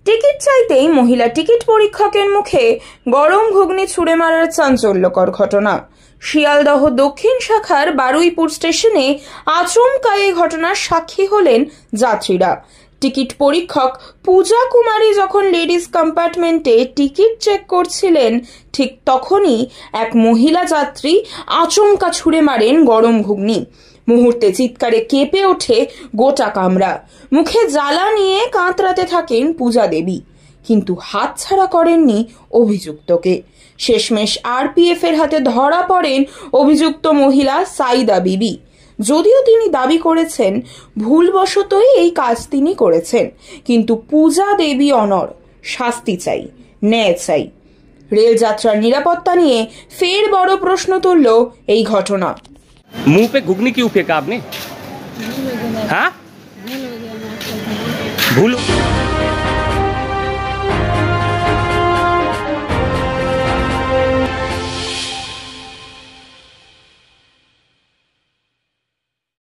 Ticket চাইতেই মহিলা ticket পরীক্ষকের মুখে গরম ঘুগনি ছুঁড়ে মারার চাঞ্চল্যকর ঘটনা। শিয়ালদহ দক্ষিণ শাখার বারুইপুর স্টেশনে আচমকা এই ঘটনার সাক্ষী হলেন যাত্রীরা। টিকিট পরীক্ষক পূজা কুমারী যখন লেডিস কম্পার্টমেন্টে টিকিট চেক করছিলেন, ঠিক তখনই এক মহিলা যাত্রী আচমকা ছুঁড়ে মারেন গরম ঘুগনি। মুহূর্তে চিৎকারে কেঁপে ওঠে গোটা কামরা। মুখে জ্বালা নিয়ে কাতরাতে থাকেন পূজা দেবী, কিন্তু হাতছাড়া করেননি অভিযুক্তকে। শেষমেশ আরপিএফ এর হাতে ধরা পড়েন অভিযুক্ত মহিলা সাইদা বিবি। যদিও তিনি দাবি করেছেন ভুলবশতই এই কাজ তিনি করেছেন, কিন্তু পূজা দেবী অনড়। শাস্তি চাই, ন্যায় চাই। রেলযাত্রার নিরাপত্তা নিয়ে ফের বড় প্রশ্ন তুলল এই ঘটনা। मुंह पे घुगनी क्यों फेंका आपने? हाँ, भूल